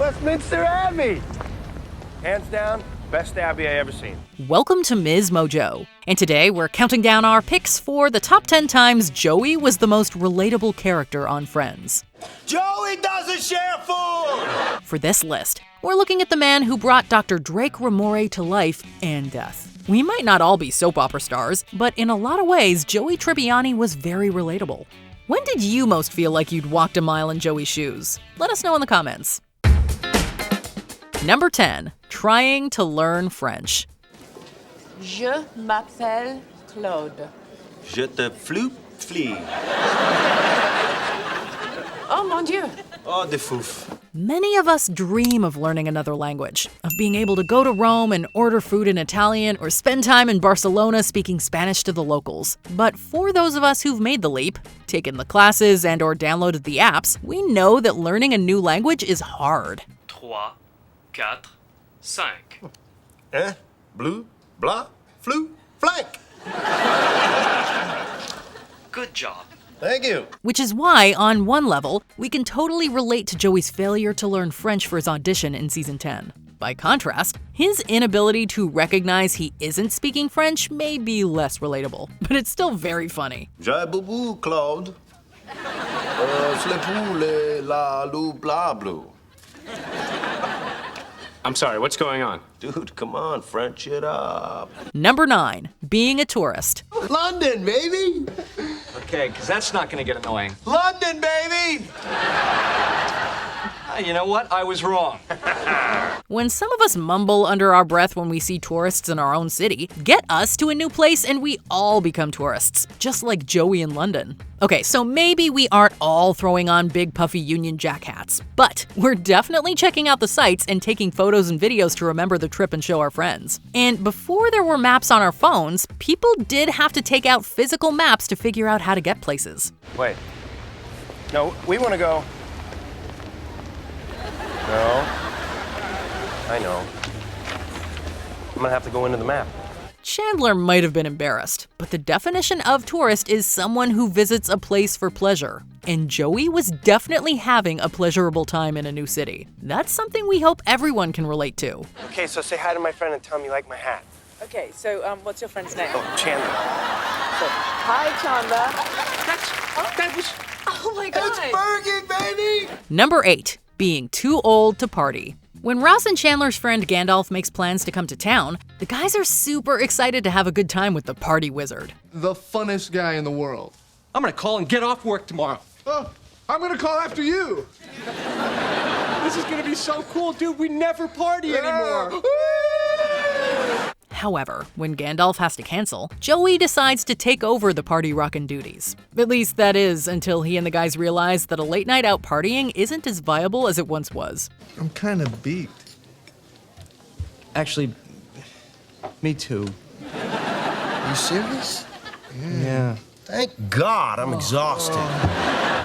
Westminster Abbey! Hands down, best Abbey I ever seen. Welcome to MsMojo, and today we're counting down our picks for the top 10 times Joey was the most relatable character on Friends. Joey doesn't share food! For this list, we're looking at the man who brought Dr. Drake Ramoray to life and death. We might not all be soap opera stars, but in a lot of ways, Joey Tribbiani was very relatable. When did you most feel like you'd walked a mile in Joey's shoes? Let us know in the comments. Number 10, trying to learn French. Je m'appelle Claude. Je te flee. Oh mon Dieu! Oh, de fouf. Many of us dream of learning another language, of being able to go to Rome and order food in Italian or spend time in Barcelona speaking Spanish to the locals. But for those of us who've made the leap, taken the classes and or downloaded the apps, we know that learning a new language is hard. 3, 4, 5. Blue, blah, flu, flank. Good job. Thank you. Which is why, on one level, we can totally relate to Joey's failure to learn French for his audition in season 10. By contrast, his inability to recognize he isn't speaking French may be less relatable, but it's still very funny. J'ai boubou, Claude. C'est pour la lou blah blue. I'm sorry, what's going on? Dude, come on, French it up. Number 9, being a tourist. London, baby! Okay, because that's not going to get annoying. London, baby! You know what? I was wrong. When some of us mumble under our breath when we see tourists in our own city, get us to a new place and we all become tourists, just like Joey in London. Okay, so maybe we aren't all throwing on big puffy Union Jack hats, but we're definitely checking out the sights and taking photos and videos to remember the trip and show our friends. And before there were maps on our phones, people did have to take out physical maps to figure out how to get places. Wait. No, we want to go. No. I know. I'm gonna have to go into the map. Chandler might have been embarrassed, but the definition of tourist is someone who visits a place for pleasure. And Joey was definitely having a pleasurable time in a new city. That's something we hope everyone can relate to. Okay, so say hi to my friend and tell him you like my hat. Okay, so what's your friend's name? Oh, Chandler. Hi, Chandler. Oh my God! It's Fergie, baby! Number 8, being too old to party. When Ross and Chandler's friend Gandalf makes plans to come to town, the guys are super excited to have a good time with the party wizard. The funnest guy in the world. I'm going to call and get off work tomorrow. Oh, I'm gonna call after you. This is going to be so cool, dude. We never party anymore. However, when Gandalf has to cancel, Joey decides to take over the party rockin' duties. At least that is, until he and the guys realize that a late night out partying isn't as viable as it once was. I'm kind of beat. Actually, me too. You serious? Yeah. Thank God I'm exhausted.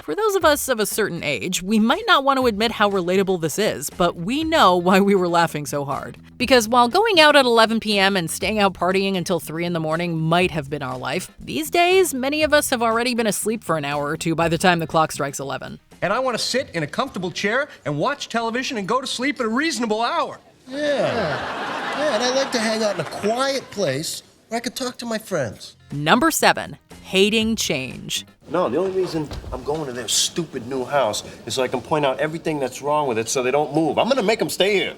For those of us of a certain age, we might not want to admit how relatable this is, but we know why we were laughing so hard. Because while going out at 11 p.m. and staying out partying until 3 in the morning might have been our life, these days, many of us have already been asleep for an hour or two by the time the clock strikes 11. And I want to sit in a comfortable chair and watch television and go to sleep at a reasonable hour. Yeah, and I like to hang out in a quiet place where I could talk to my friends. Number 7, hating change. No, the only reason I'm going to their stupid new house is so I can point out everything that's wrong with it so they don't move. I'm gonna make them stay here.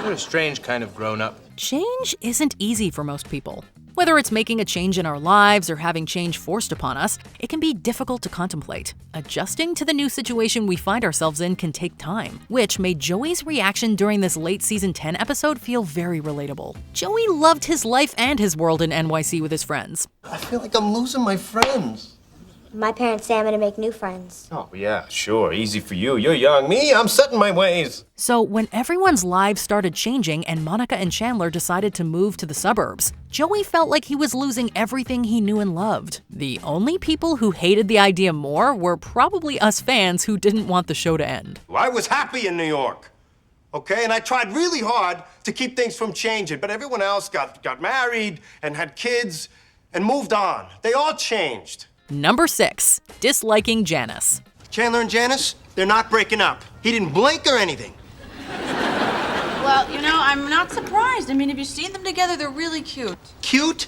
You're a strange kind of grown-up. Change isn't easy for most people. Whether it's making a change in our lives or having change forced upon us, it can be difficult to contemplate. Adjusting to the new situation we find ourselves in can take time, which made Joey's reaction during this late season 10 episode feel very relatable. Joey loved his life and his world in NYC with his friends. I feel like I'm losing my friends. My parents say I'm gonna make new friends. Oh, yeah, sure. Easy for you. You're young. Me, I'm set in my ways. So when everyone's lives started changing and Monica and Chandler decided to move to the suburbs, Joey felt like he was losing everything he knew and loved. The only people who hated the idea more were probably us fans who didn't want the show to end. I was happy in New York, okay? And I tried really hard to keep things from changing, but everyone else got married and had kids and moved on. They all changed. Number 6, disliking Janice. Chandler and Janice, they're not breaking up. He didn't blink or anything. Well, you know, I'm not surprised. I mean, if you've seen them together, they're really cute. Cute?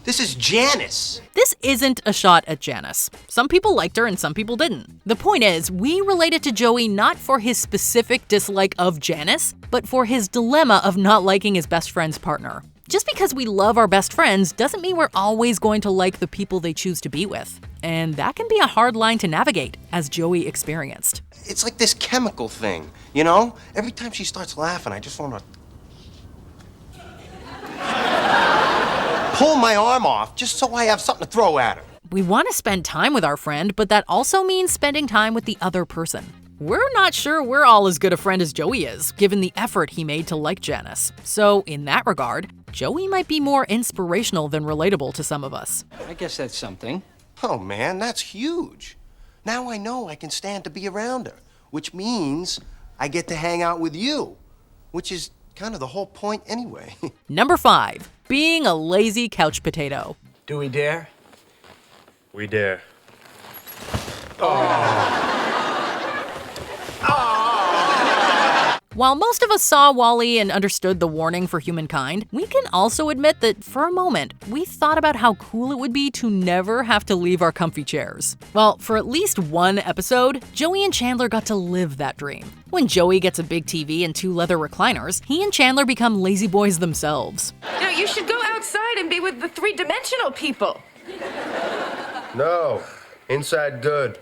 This is Janice. This isn't a shot at Janice. Some people liked her and some people didn't. The point is, we related to Joey not for his specific dislike of Janice, but for his dilemma of not liking his best friend's partner. Just because we love our best friends doesn't mean we're always going to like the people they choose to be with. And that can be a hard line to navigate, as Joey experienced. It's like this chemical thing, you know? Every time she starts laughing, I just want to pull my arm off just so I have something to throw at her. We want to spend time with our friend, but that also means spending time with the other person. We're not sure we're all as good a friend as Joey is, given the effort he made to like Janice. So, in that regard, Joey might be more inspirational than relatable to some of us. I guess that's something. Oh man, that's huge. Now I know I can stand to be around her, which means I get to hang out with you, which is kind of the whole point anyway. Number 5, being a lazy couch potato. Do we dare? We dare. While most of us saw Wall-E and understood the warning for humankind, we can also admit that for a moment, we thought about how cool it would be to never have to leave our comfy chairs. Well, for at least one episode, Joey and Chandler got to live that dream. When Joey gets a big TV and 2 leather recliners, he and Chandler become lazy boys themselves. You know, you should go outside and be with the 3-dimensional people. No, inside good.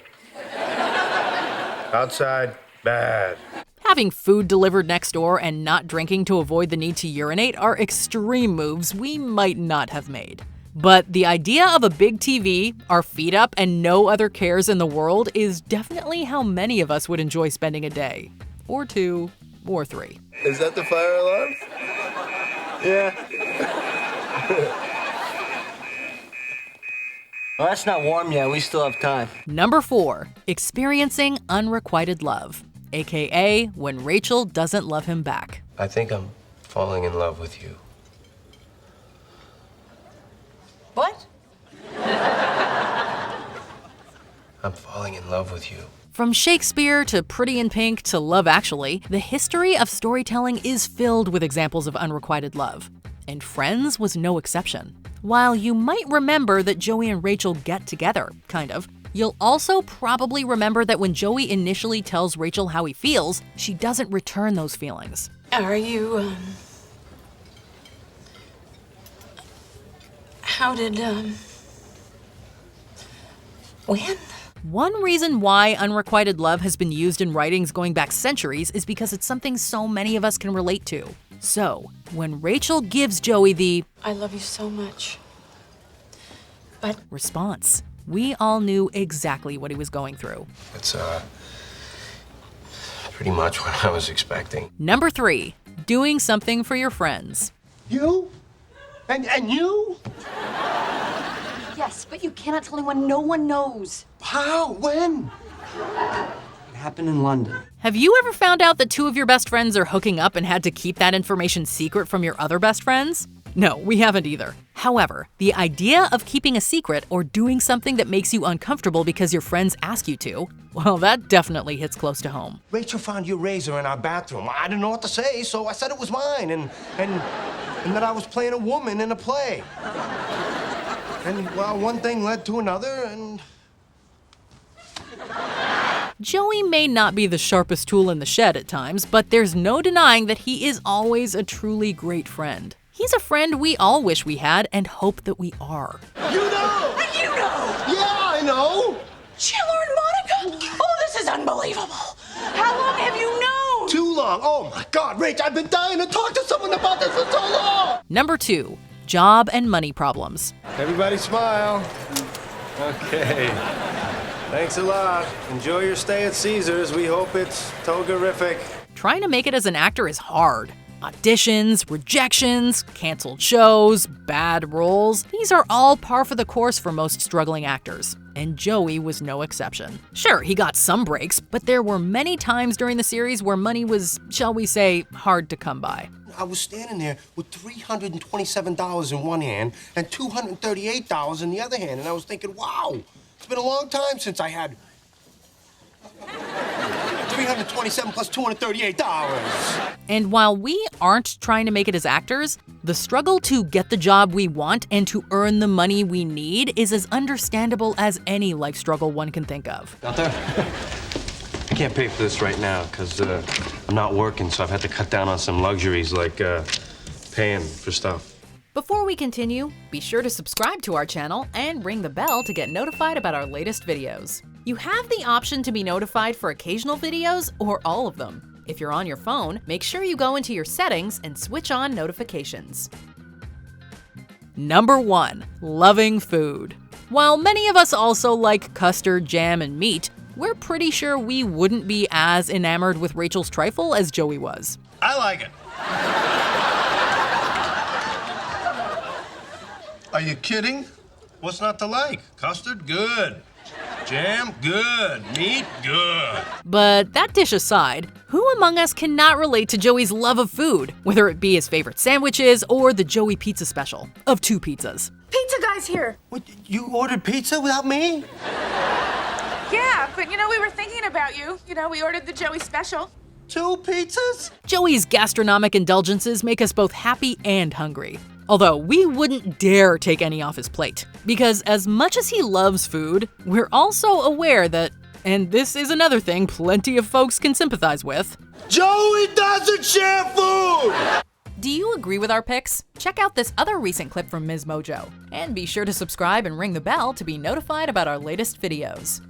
Outside bad. Having food delivered next door and not drinking to avoid the need to urinate are extreme moves we might not have made. But the idea of a big TV, our feet up, and no other cares in the world is definitely how many of us would enjoy spending a day. Or 2, or 3. Is that the fire alarm? Yeah. Well, that's not warm yet. We still have time. Number 4, experiencing unrequited love. AKA when Rachel doesn't love him back. I think I'm falling in love with you. What? I'm falling in love with you. From Shakespeare to Pretty in Pink to Love Actually, the history of storytelling is filled with examples of unrequited love. And Friends was no exception. While you might remember that Joey and Rachel get together, kind of, you'll also probably remember that when Joey initially tells Rachel how he feels, she doesn't return those feelings. Are you, How did, when? One reason why unrequited love has been used in writings going back centuries is because it's something so many of us can relate to. So, when Rachel gives Joey the I love you so much, but response, we all knew exactly what he was going through. It's, pretty much what I was expecting. Number 3, doing something for your friends. You? And you? Yes, but you cannot tell anyone. No one knows. How? When? It happened in London. Have you ever found out that 2 of your best friends are hooking up and had to keep that information secret from your other best friends? No, we haven't either. However, the idea of keeping a secret or doing something that makes you uncomfortable because your friends ask you to, well, that definitely hits close to home. Rachel found your razor in our bathroom. I didn't know what to say, so I said it was mine, and that I was playing a woman in a play. And, well, one thing led to another, and... Joey may not be the sharpest tool in the shed at times, but there's no denying that he is always a truly great friend. He's a friend we all wish we had and hope that we are. You know! You know! Yeah, I know! Chandler and Monica! Oh, this is unbelievable. How long have you known? Too long. Oh, my God, Rach, I've been dying to talk to someone about this for so long! Number 2, job and money problems. Everybody smile. Okay. Thanks a lot. Enjoy your stay at Caesars. We hope it's togerific. Trying to make it as an actor is hard. Auditions, rejections, canceled shows, bad roles. These are all par for the course for most struggling actors. And Joey was no exception. Sure, he got some breaks, but there were many times during the series where money was, shall we say, hard to come by. I was standing there with $327 in one hand and $238 in the other hand, and I was thinking, wow, it's been a long time since I had $327 plus $238. And while we aren't trying to make it as actors, the struggle to get the job we want and to earn the money we need is as understandable as any life struggle one can think of. Out there? I can't pay for this right now because I'm not working, so I've had to cut down on some luxuries like paying for stuff. Before we continue, be sure to subscribe to our channel and ring the bell to get notified about our latest videos. You have the option to be notified for occasional videos or all of them. If you're on your phone, make sure you go into your settings and switch on notifications. Number 1. Loving food. While many of us also like custard, jam, and meat, we're pretty sure we wouldn't be as enamored with Rachel's trifle as Joey was. I like it. Are you kidding? What's not to like? Custard? Good. Jam? Good. Meat? Good. But that dish aside, who among us cannot relate to Joey's love of food, whether it be his favorite sandwiches or the Joey Pizza Special of 2 pizzas? Pizza guy's here. What, you ordered pizza without me? Yeah, but we were thinking about you. We ordered the Joey special. 2 pizzas? Joey's gastronomic indulgences make us both happy and hungry. Although we wouldn't dare take any off his plate. Because as much as he loves food, we're also aware that, and this is another thing plenty of folks can sympathize with, Joey doesn't share food! Do you agree with our picks? Check out this other recent clip from MsMojo. And be sure to subscribe and ring the bell to be notified about our latest videos.